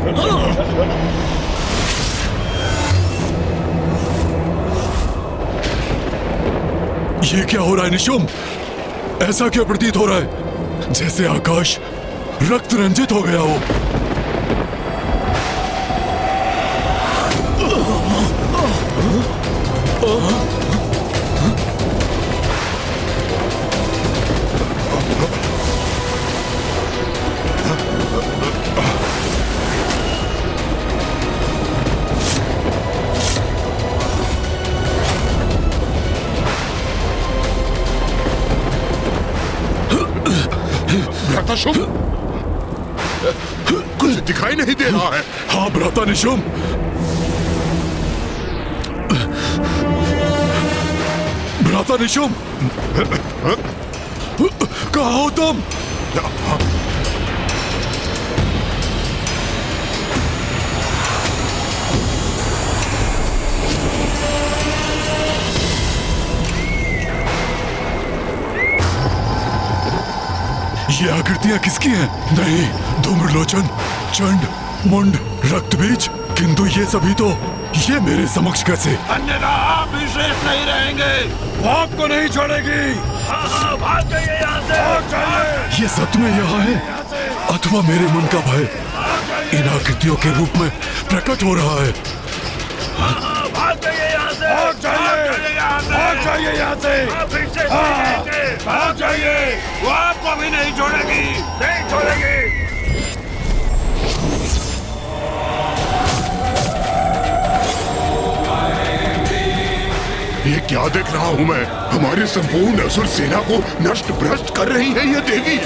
ये क्या हो रहा है निशुम? ऐसा क्यों प्रतीत हो रहा है जैसे आकाश रक्त रंजित हो गया हो? शुभ कुछ दिखाई नहीं दे रहा है। हाँ भ्राता निशुम, भ्राता निशुम, कहाँ हो तुम? ये आकृतियां किसकी हैं? नहीं, धूम्रलोचन, चंड, मुंड, रक्तबीज, किंतु ये सभी तो ये मेरे समक्ष कैसे? अन्यथा आप भी शेष नहीं रहेंगे। वो आपको नहीं छोड़ेगी। हाँ, भाग जाइए यहाँ से। भाग जाइए। ये सच में यहाँ है अथवा मेरे मन का भय इन आकृतियों के रूप में प्रकट हो रहा है? भाग जाइए यहाँ से। भाग जाइए यहाँ से। भाग जाइए यहाँ से। आप फिर से नहीं रहेंगे। भाग जाइए। वो आपको भी नहीं छोड़ेगी, नहीं छोड़ेगी। ये क्या देख रहा हूँ मैं? हमारी संपूर्ण असुर सेना को नष्ट भ्रष्ट कर रही है ये देवी।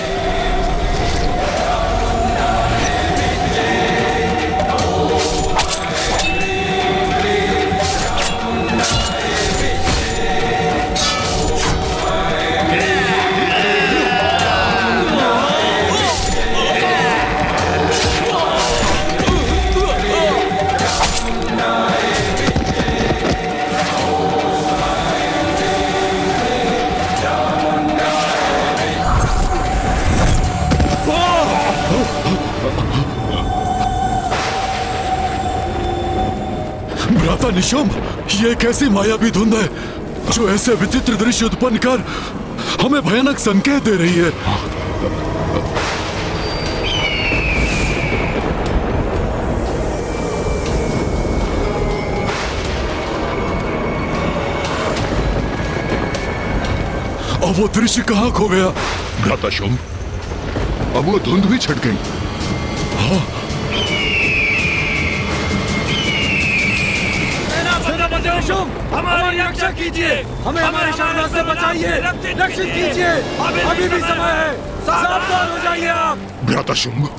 भ्राता निशुम, ये कैसी मायावी धुंध है जो ऐसे विचित्र दृश्य उत्पन्न कर हमें भयानक संकेत दे रही है? अब वो दृश्य कहाँ खो गया? भ्राता शुंभ, अब वो धुंध भी छट गई। हाँ, हमारी रक्षा कीजिए, हमें हमारे शानदार से बचाइए, रक्षित कीजिए। अभी भी समय है, सावधान हो जाइए आप। भ्राता शुंभ,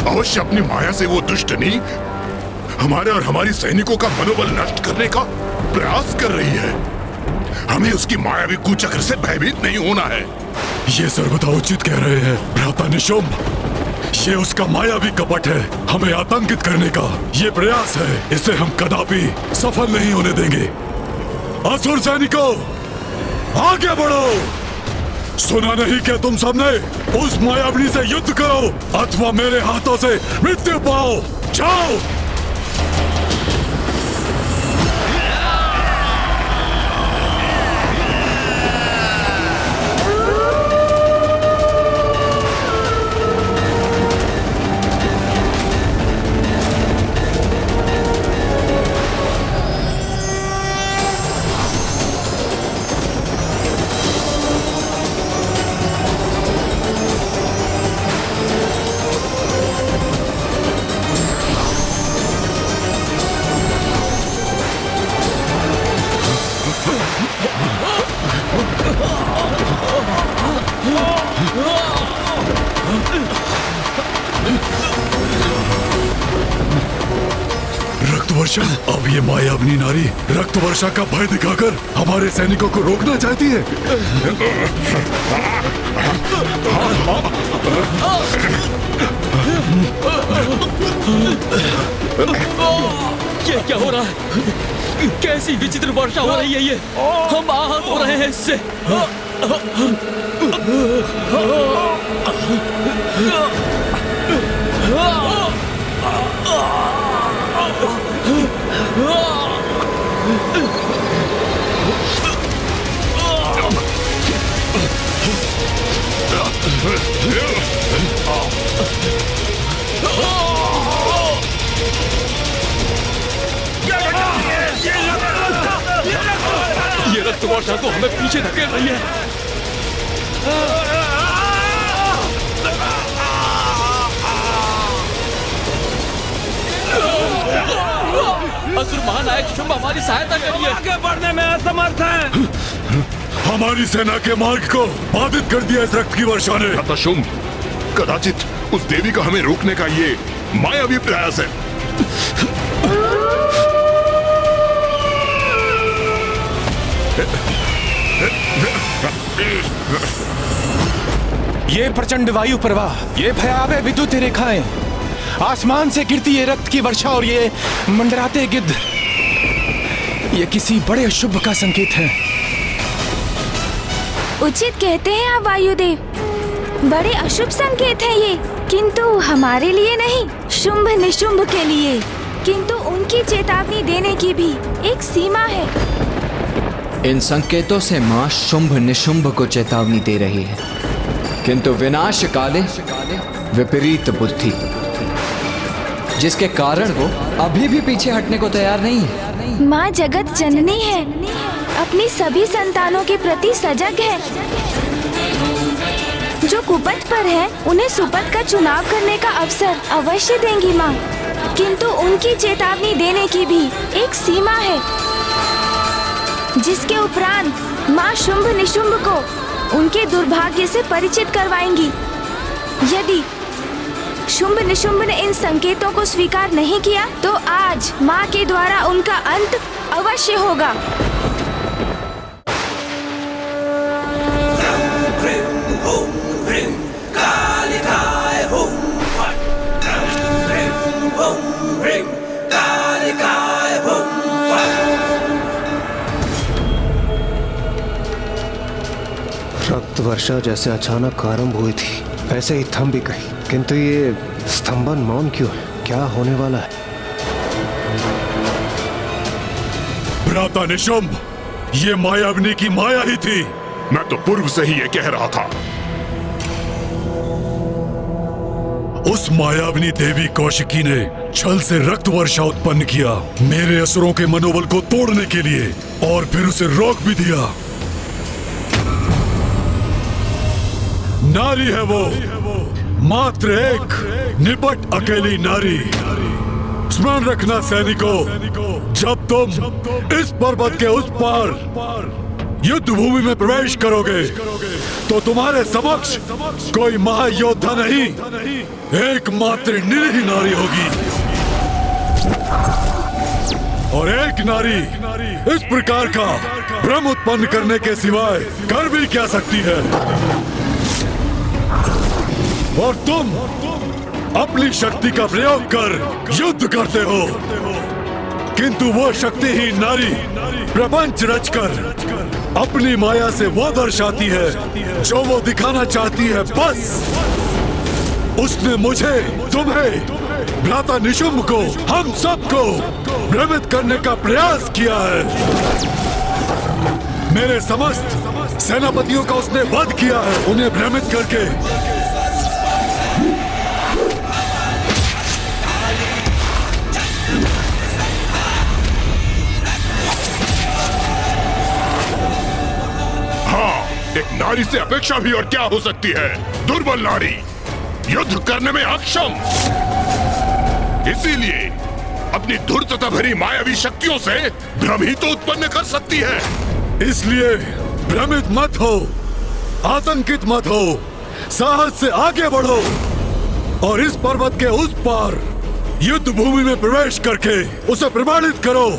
अवश्य अपनी माया से वो दुष्टनी हमारे और हमारी सैनिकों का मनोबल नष्ट करने का प्रयास कर रही है। हमें उसकी मायावी कुचक्र से भयभीत नहीं होना है। ये सर्वथा उचित कह रहे हैं भ्राता निशुम। ये उसका मायावी कपट है, हमें आतंकित करने का ये प्रयास है। इसे हम कदापि सफल नहीं होने देंगे। असुर सैनिकों, आगे बढ़ो। सुना नहीं क्या तुम सबने? उस मायावी से युद्ध करो अथवा मेरे हाथों से मृत्यु पाओ। जाओ। रक्तवर्षा, अब ये मायावनी नारी रक्तवर्षा का भय दिखाकर हमारे सैनिकों को रोकना चाहती है। ये क्या हो रहा है? कैसी विचित्र वर्षा हो रही है ये? हम आहत हो रहे हैं इससे। रक्त वर्षा तो हमें पीछे धकेल रही है। असुर महानायक शुंभ हमारी सहायता करिए। आगे बढ़ने में असमर्थ है। हमारी सेना के मार्ग को बाधित कर दिया इस रक्त की वर्षा ने। भ्राता शुंभ, कदाचित उस देवी का हमें रोकने का ये मायावी प्रयास है। ये प्रचंड वायु प्रवाह, ये भयावह विद्युत रेखाएं, आसमान से गिरती ये रक्त की वर्षा और ये मंडराते गिद्ध, ये किसी बड़े अशुभ का संकेत है। उचित कहते हैं आप वायुदेव, बड़े अशुभ संकेत है ये, किंतु हमारे लिए नहीं, शुंभ निशुंभ के लिए। किंतु उनकी चेतावनी देने की भी एक सीमा है। इन संकेतों से मां शुंभ निशुंभ को चेतावनी दे रही है, किंतु विनाश काले विपरीत बुद्धि, जिसके कारण वो अभी भी पीछे हटने को तैयार नहीं है। माँ जगत जननी है, अपनी सभी संतानों के प्रति सजग है। जो कुपथ पर है उन्हें सुपथ का चुनाव करने का अवसर अवश्य देंगी माँ, किंतु उनकी चेतावनी देने की भी एक सीमा है, जिसके उपरांत माँ शुंभ निशुंभ को उनके दुर्भाग्य से परिचित करवाएंगी। यदि शुंभ निशुंभ ने इन संकेतों को स्वीकार नहीं किया तो आज माँ के द्वारा उनका अंत अवश्य होगा। रक्त वर्षा जैसे अचानक आरंभ हुई थी, ऐसे ही थम भी गई, किंतु ये स्तंभन मौन क्यों है? क्या होने वाला है? भ्राता निशुंभ, ये मायाविनी की माया ही थी। मैं तो पूर्व से ही ये कह रहा था। उस मायाविनी देवी कौशिकी ने छल से रक्त वर्षा उत्पन्न किया, मेरे असुरों के मनोबल को तोड़ने के लिए, और फिर उसे रोक भी दिया। नारी है वो, मात्र एक निपट अकेली नारी। स्मरण रखना सैनिकों, जब तुम इस पर्वत के उस पार युद्ध भूमि में प्रवेश करोगे तो तुम्हारे समक्ष कोई महायोद्धा नहीं, एकमात्र निरीह नारी होगी। और एक नारी इस प्रकार का भ्रम उत्पन्न करने के सिवाय कर भी क्या सकती है? और तुम अपनी शक्ति का प्रयोग कर युद्ध करते हो, किंतु वो शक्तिहीन नारी प्रपंच रचकर अपनी माया से वो दर्शाती है जो वो दिखाना चाहती है। बस उसने मुझे, तुम्हें, भ्राता निशुंभ को, हम सबको भ्रमित करने का प्रयास किया है। मेरे समस्त सेनापतियों का उसने वध किया है, उन्हें भ्रमित करके। एक नारी से अपेक्षा भी और क्या हो सकती है? दुर्बल नारी, युद्ध करने में अक्षम, इसीलिए अपनी धूर्तता भरी मायावी शक्तियों से भ्रम ही तो उत्पन्न कर सकती है। इसलिए भ्रमित मत हो, आतंकित मत हो, साहस से आगे बढ़ो और इस पर्वत के उस पार युद्ध भूमि में प्रवेश करके उसे प्रमाणित करो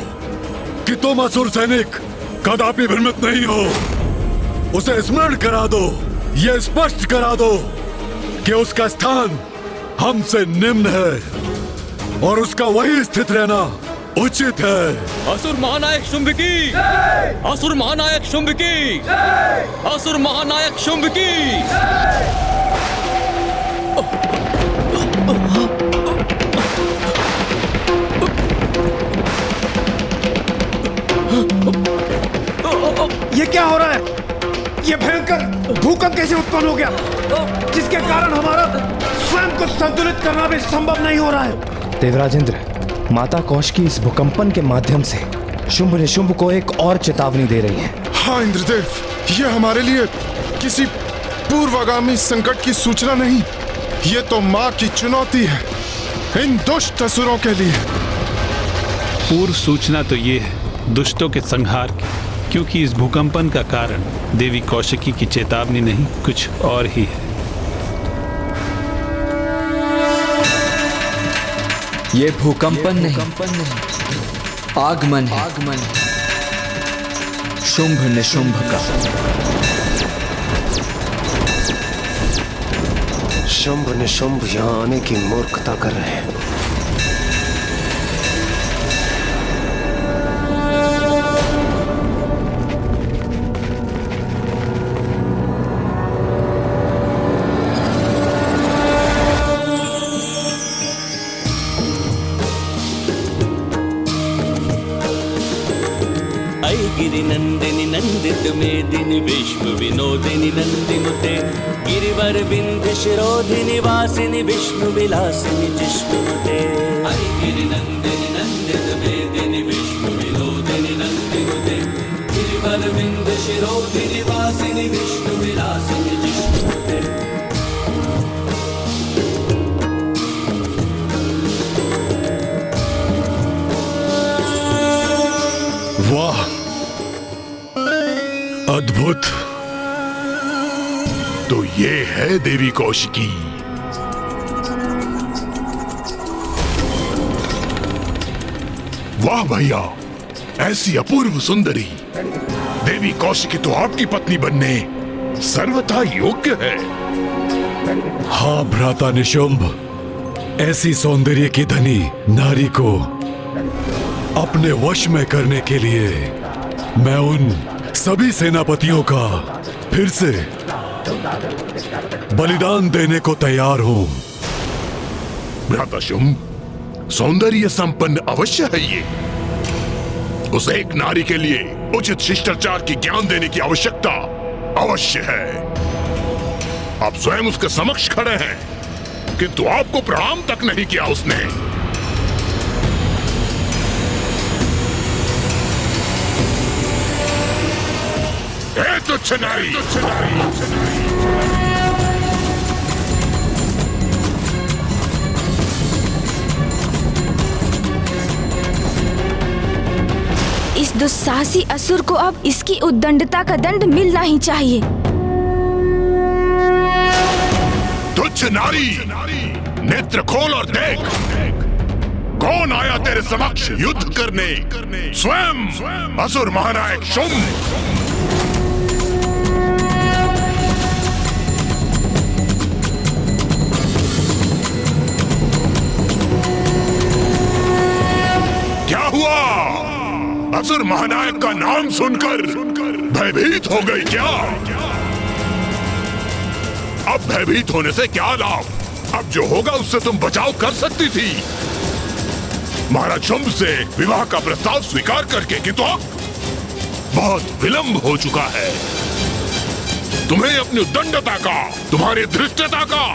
कि तुम असुर सैनिक कदापि भ्रमित नहीं हो। उसे स्मरण करा दो, ये स्पष्ट करा दो कि उसका स्थान हमसे निम्न है और उसका वही स्थित रहना उचित है। असुर महानायक शुंभ की, असुर महानायक शुंभ की, असुर महानायक शुंभ की। ये क्या हो रहा है? ये भयंकर भूकंप कैसे उत्पन्न हो गया, जिसके कारण हमारा स्वयं को संतुलित करना भी संभव नहीं हो रहा है? देवराजेंद्र, माता कौशिकी इस भूकंपन के माध्यम से शुंभ निशुंभ को एक और चेतावनी दे रही हैं। हाँ इंद्रदेव, ये हमारे लिए किसी पूर्वगामी संकट की सूचना नहीं, ये तो माँ की चुनौती है इन दुष्ट असुरों के लिए। पूर्व सूचना तो ये है दुष्टों के संहार की, क्योंकि इस भूकंपन का कारण देवी कौशिकी की चेतावनी नहीं, कुछ और ही है। ये भूकंपन नहीं, आगमन है शुंभ निशुंभ का। शुंभ निशुंभ यहाँ आने की मूर्खता कर रहे हैं। गिरिनंदिनी नंदित मेदिनी विश्व विनोदिनी नंदिनुते गिरिवर विंध्य शिरोधिनी वासिनी विष्णु विलासिनी जिष्णुते। गिरिनंदिनी नंदित मेदिनी विश्व विनोदिनी नंदिनुते गिरिवर विंध्य शिरोधिनी वासिनी विष्णु विलासिनी जिष्णुते। वाह, अद्भुत। तो ये है देवी कौशिकी। वाह भैया, ऐसी अपूर्व सुंदरी देवी कौशिकी तो आपकी पत्नी बनने सर्वथा योग्य है। हाँ भ्राता निशुंभ, ऐसी सौंदर्य की धनी नारी को अपने वश में करने के लिए मैं उन सभी सेनापतियों का फिर से बलिदान देने को तैयार हूं। भ्राता शुंभ, सौंदर्य संपन्न अवश्य है ये। उस एक नारी के लिए उचित शिष्टाचार की ज्ञान देने की आवश्यकता अवश्य है। आप स्वयं उसके समक्ष खड़े हैं, किंतु आपको प्रणाम तक नहीं किया उसने। तुच्छ नारी, तुच्छ नारी। इस दुस्साहसी असुर को अब इसकी उद्दंडता का दंड मिलना ही चाहिए। तुच्छ नारी, नेत्र खोल और देख, कौन आया तेरे समक्ष युद्ध करने? स्वयं असुर महानायक शुंभ। क्या हुआ? असुर महानायक का नाम सुनकर भयभीत हो गई क्या? अब भयभीत होने से क्या लाभ? अब जो होगा उससे तुम बचाव कर सकती थी। महाराज शुंभ से विवाह का प्रस्ताव स्वीकार करके, किंतु अब बहुत विलंब हो चुका है। तुम्हें अपनी उद्दंडता का, तुम्हारी धृष्टता का,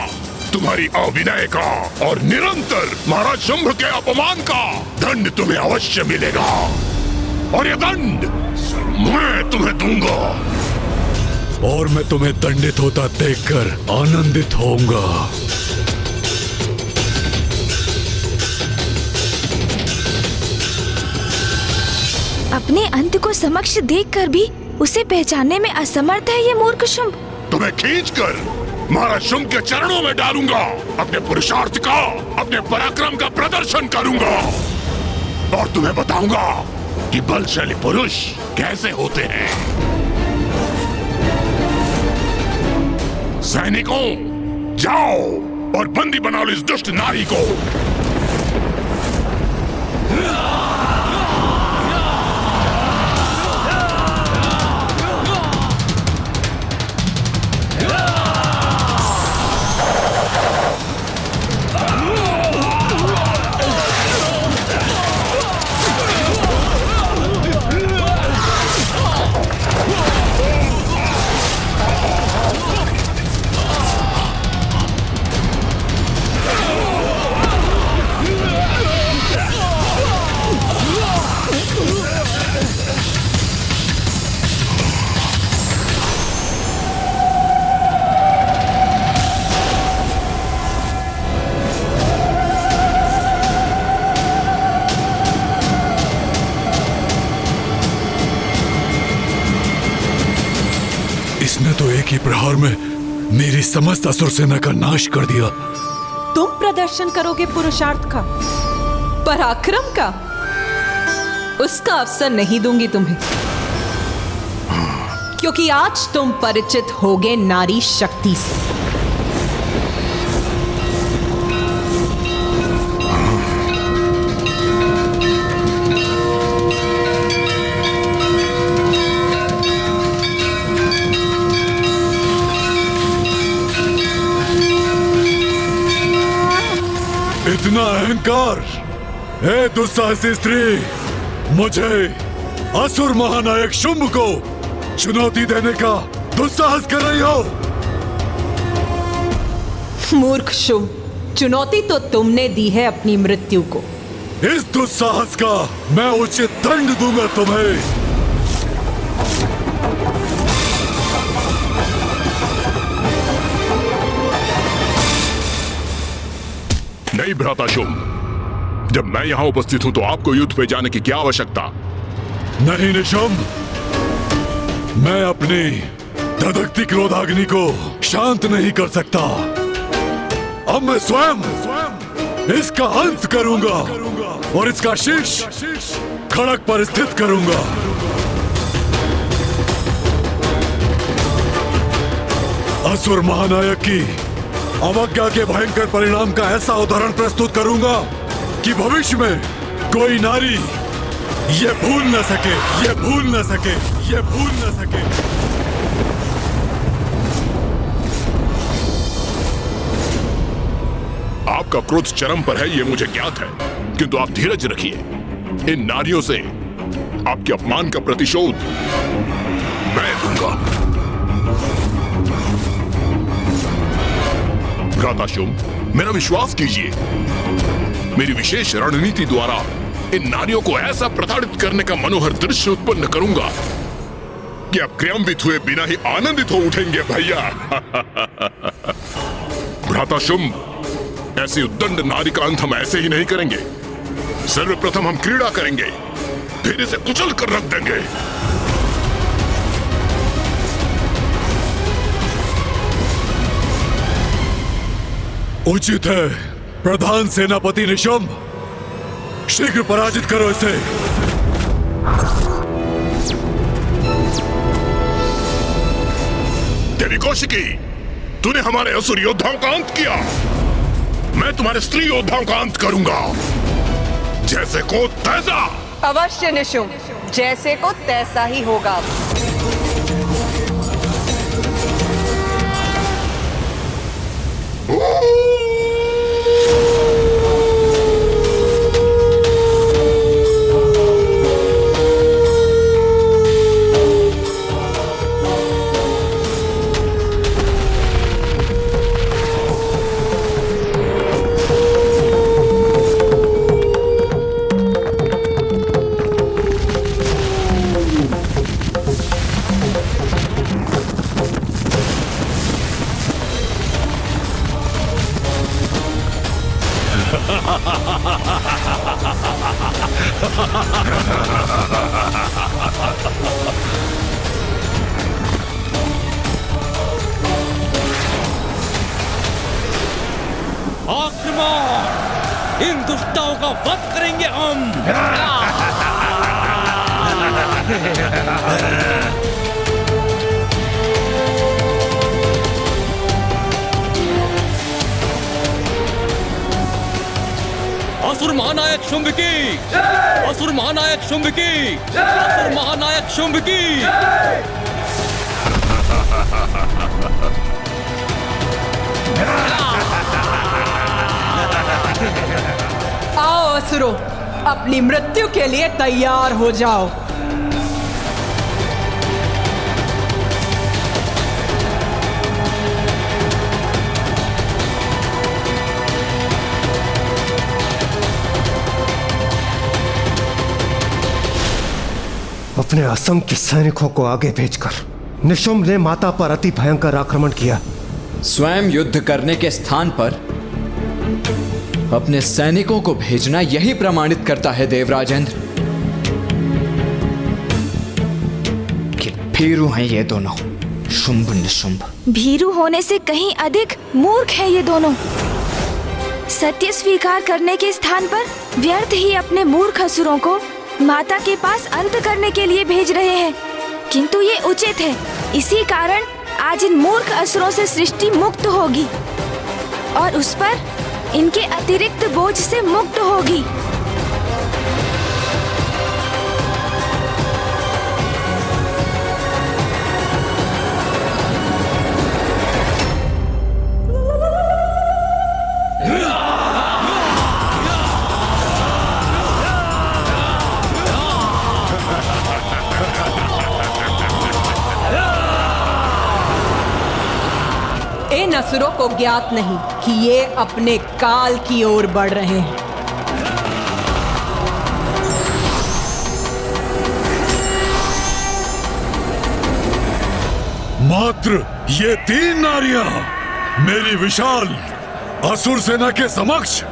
तुम्हारी अविनय का और निरंतर महाराज शुंभ के अपमान का दंड तुम्हें अवश्य मिलेगा। और ये दंड मैं तुम्हें दूंगा। और मैं तुम्हें दंडित होता देखकर आनंदित होऊंगा। अपने अंत को समक्ष देखकर भी उसे पहचानने में असमर्थ है ये मूर्ख शुंभ। तुम्हें खींचकर महाराज शुंभ के चरणों में डालूंगा। अपने पुरुषार्थ का, अपने पराक्रम का प्रदर्शन करूंगा और तुम्हें बताऊंगा कि बलशाली पुरुष कैसे होते हैं। सैनिकों, जाओ और बंदी बना लो इस दुष्ट नारी को। एक ही प्रहार में मेरी समस्त असुर सेना का नाश कर दिया। तुम प्रदर्शन करोगे पुरुषार्थ का, पराक्रम का? उसका अवसर नहीं दूंगी तुम्हें, क्योंकि आज तुम परिचित होगे नारी शक्ति से। इतना अहंकार! हे दुस्साहसी स्त्री, मुझे असुर महानायक शुंभ को चुनौती देने का दुस्साहस कर रही हो? मूर्ख शुंभ, चुनौती तो तुमने दी है अपनी मृत्यु को। इस दुस्साहस का मैं उचित दंड दूंगा तुम्हें। नहीं भ्राता शुंभ, जब मैं यहां उपस्थित हूं तो आपको युद्ध पे जाने की क्या आवश्यकता? नहीं निशुंभ, मैं अपनी धधकती क्रोधाग्नि को शांत नहीं कर सकता। अब मैं स्वयं इसका अंत करूंगा और इसका शीश खड़क पर स्थित करूंगा। असुर महानायक की अवज्ञा के भयंकर परिणाम का ऐसा उदाहरण प्रस्तुत करूंगा कि भविष्य में कोई नारी ये भूल न सके, ये भूल न सके, ये भूल न सके। आपका क्रोध चरम पर है, ये मुझे ज्ञात है, किंतु आप धीरज रखिए। इन नारियों से आपके अपमान का प्रतिशोध मैं दूंगा। भ्राता शुंभ, मेरा विश्वास कीजिए, मेरी विशेष रणनीति द्वारा इन नारियों को ऐसा प्रताड़ित करने का मनोहर दृश्य उत्पन्न करूंगा कि आप क्रियान्वित हुए बिना ही आनंदित हो उठेंगे भैया। भ्राता शुंभ, ऐसी उद्दंड नारी का अंत हम ऐसे ही नहीं करेंगे। सर्वप्रथम हम क्रीड़ा करेंगे, फिर इसे कुचल कर रख देंगे। उचित है प्रधान सेनापति निशुंभ, शीघ्र पराजित करो इसे। देवी कौशिकी, तूने हमारे असुर योद्धाओं का अंत किया, मैं तुम्हारे स्त्री योद्धाओं का अंत करूंगा। जैसे को तैसा। अवश्य निशुंभ, जैसे को तैसा ही होगा। आक्रमण! इन दुष्टों का वध करेंगे हम। असुर महानायक शुंभ की, असुर महानायक शुंभ की, असुर महानायक शुंभ की। आओ असुरों, अपनी मृत्यु के लिए तैयार हो जाओ। अपने असंख्य सैनिकों को आगे भेजकर निशुंभ ने माता पर अति भयंकर आक्रमण किया। स्वयं युद्ध करने के स्थान पर अपने सैनिकों को भेजना यही प्रमाणित करता है देवराजेंद्र कि भीरू हैं ये दोनों। शुंभ निशुंभ। भीरू होने से कहीं अधिक मूर्ख है ये दोनों। सत्य स्वीकार करने के स्थान पर व्यर्थ ही अपने मूर्ख असुरों को माता के पास अंत करने के लिए भेज रहे हैं। किंतु ये उचित है, इसी कारण आज इन मूर्ख असुरों से सृष्टि मुक्त होगी और उस पर इनके अतिरिक्त बोझ से मुक्त होगी। इन असुरों को ज्ञात नहीं कि ये अपने काल की ओर बढ़ रहे हैं। मात्र ये 3 नारियां मेरी विशाल असुर सेना के समक्ष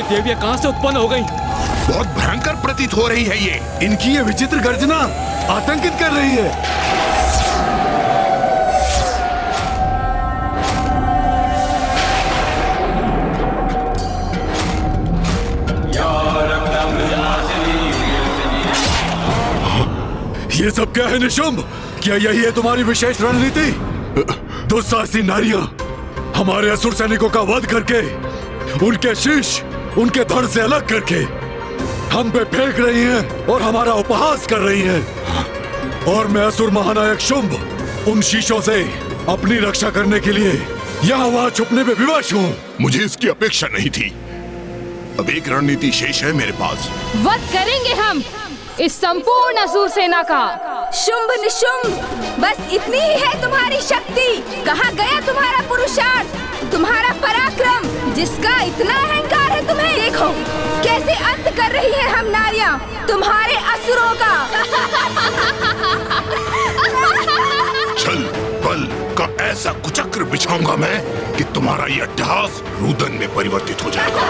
देवियां कहां से उत्पन्न हो गई? बहुत भयंकर प्रतीत हो रही है ये। इनकी ये विचित्र गर्जना आतंकित कर रही है। ये सब क्या है निशुंभ? क्या यही है तुम्हारी विशेष रणनीति? दुस्साहसी नारियां हमारे असुर सैनिकों का वध करके उनके शीश उनके धड़ से अलग करके हम पे फेंक रही हैं और हमारा उपहास कर रही हैं। और मैं असुर महानायक शुंभ उन शीशों से अपनी रक्षा करने के लिए यहाँ वहाँ छुपने में विवश हूँ। मुझे इसकी अपेक्षा नहीं थी। अब एक रणनीति शेष है मेरे पास। वध करेंगे हम इस संपूर्ण असुर सेना का। शुंभ निशुंभ, बस इतनी ही है तुम्हारी शक्ति। कहाँ गया तुम्हारा पुरुषार्थ, तुम्हारा पराक्रम, जिसका इतना अहंकार है तुम्हें? देखो कैसे अंत कर रही है हम नारियां तुम्हारे असुरों का। छल बल का ऐसा कुचक्र बिछाऊंगा मैं कि तुम्हारा ये अट्टहास रुदन में परिवर्तित हो जाएगा।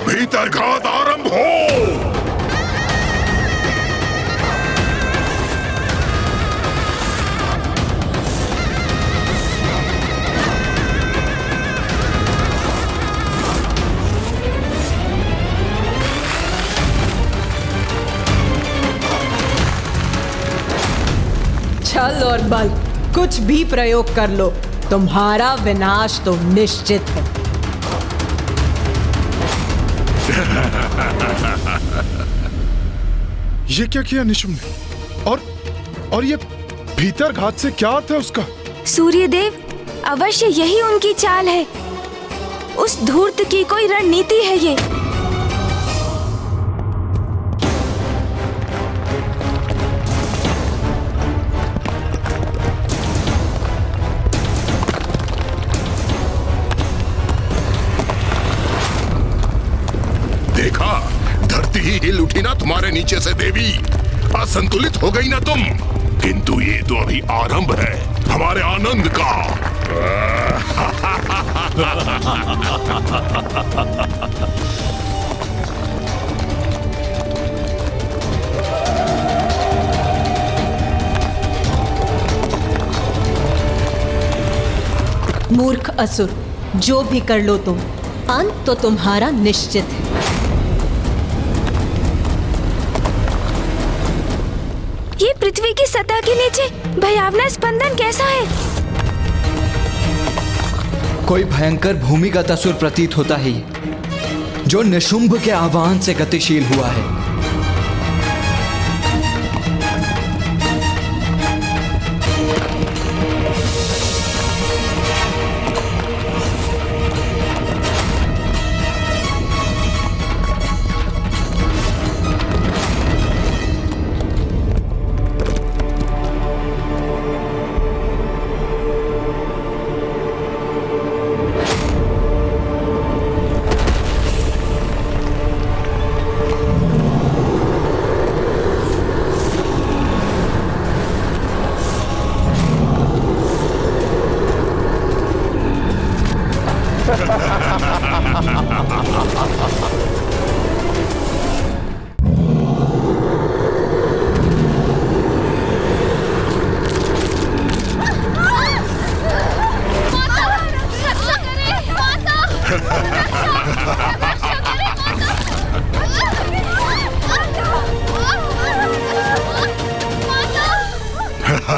भीतर घात आरंभ हो। छल और बल कुछ भी प्रयोग कर लो, तुम्हारा विनाश तो निश्चित है। ये क्या किया निशुंभ ने? और ये भीतर घात से क्या अर्थ है उसका? सूर्यदेव, अवश्य यही उनकी चाल है। उस धूर्त की कोई रणनीति है ये। देखा, धरती ही हिल उठी ना तुम्हारे नीचे से देवी। असंतुलित हो गई ना तुम। किंतु ये तो अभी आरंभ है हमारे आनंद का। मूर्ख असुर, जो भी कर लो तुम, अंत तो तुम्हारा निश्चित है। ये पृथ्वी की सतह के नीचे भयावना स्पंदन कैसा है? कोई भयंकर भूमिगत असुर प्रतीत होता है जो निशुंभ के आह्वान से गतिशील हुआ है।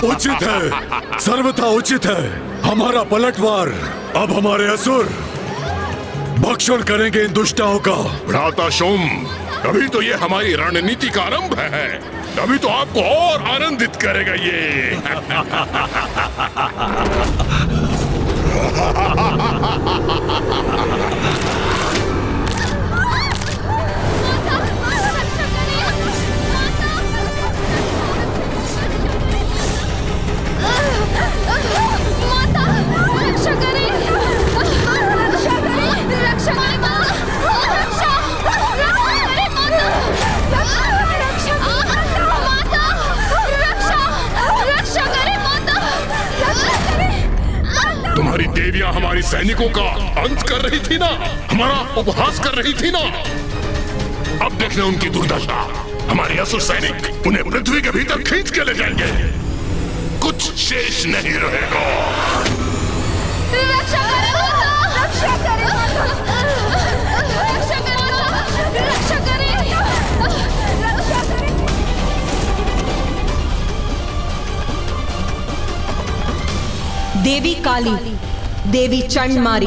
उचित है, सर्वथा उचित है। हमारा पलटवार अब हमारे असुर भक्षण करेंगे इन दुष्टाओं का। भ्राता शुंभ, अभी तो ये हमारी रणनीति का आरंभ है, अभी तो आपको और आनंदित करेगा ये। तुम्हारी देवियां हमारी सैनिकों का अंत कर रही थी ना, हमारा उपहास कर रही थी ना। अब देखना उनकी दुर्दशा। हमारे असुर सैनिक उन्हें पृथ्वी के भीतर खींच के ले जाएंगे, कुछ शेष नहीं रहेगा। रक्षा करें माता, रक्षा करें माता, रक्षा करें माता, रक्षा करें, रक्षा करें। देवी काली, देवी चंडमारी,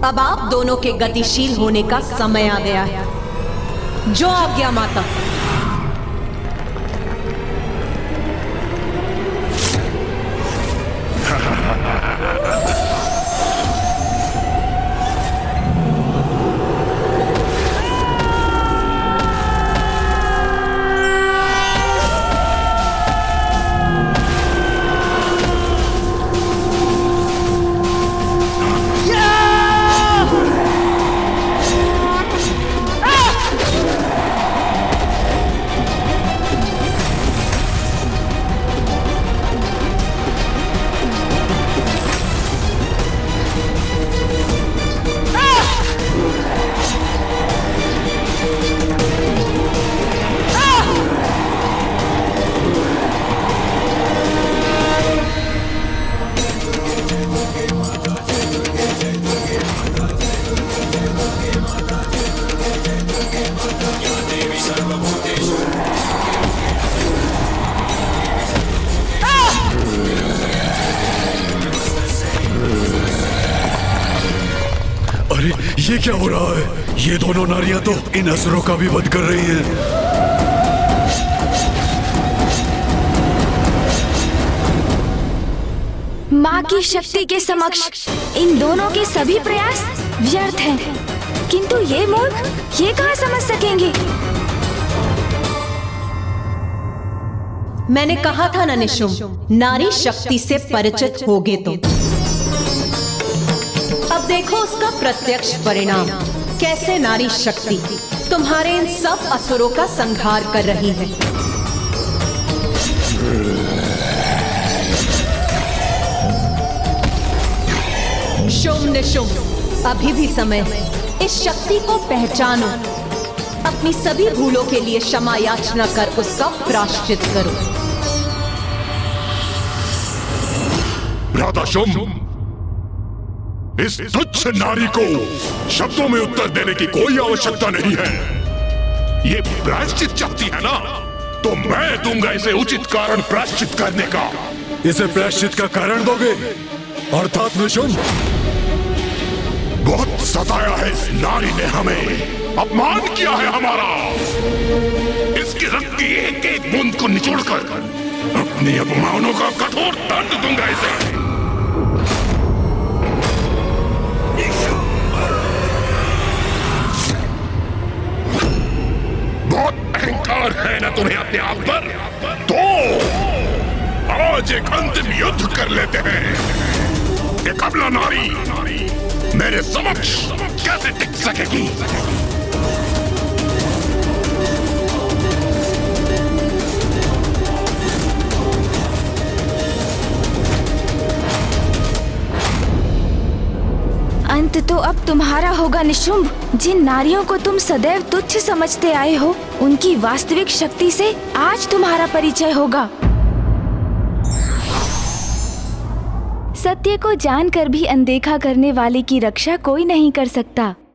अब आप दोनों के गतिशील होने का समय आ गया है। जो आज्ञा माता। ये क्या हो रहा है? ये दोनों नारियां तो इन असुरों का भी वध कर रही हैं। माँ की शक्ति के समक्ष इन दोनों के सभी प्रयास व्यर्थ हैं। किंतु ये मूर्ख ये कहाँ समझ सकेंगे? मैंने कहा था ना निशुंभ, नारी शक्ति से परिचित होगे तो। अब देखो उसका प्रत्यक्ष परिणाम, कैसे नारी शक्ति तुम्हारे इन सब असुरों का संहार कर रही है। शुंभ निशुंभ, अभी भी समय है। इस शक्ति को पहचानो, अपनी सभी भूलों के लिए क्षमा याचना कर उसका प्रायश्चित करो। भ्राता शुंभ, इस तुच्छ नारी को शब्दों में उत्तर देने की कोई आवश्यकता नहीं है। ये प्रायश्चित चाहती है ना, तो मैं दूंगा इसे उचित कारण प्रायश्चित करने का। इसे प्रायश्चित का कारण दोगे? अर्थात निशुंभ, बहुत सताया है इस नारी ने हमें, अपमान किया है हमारा। इसके रक्त की एक एक बूंद को निचोड़कर अपने अपमानों का कठोर दंड दूंगा इसे। बहुत अहंकार है ना तुम्हें अपने आप पर? तो आज एक अंतिम युद्ध कर लेते हैं। एक अबला नारी मेरे समक्ष कैसे टिक सकेगी? अंत तो अब तुम्हारा होगा निशुंभ। जिन नारियों को तुम सदैव तुच्छ समझते आए हो, उनकी वास्तविक शक्ति से आज तुम्हारा परिचय होगा। सत्य को जानकर भी अनदेखा करने वाले की रक्षा कोई नहीं कर सकता।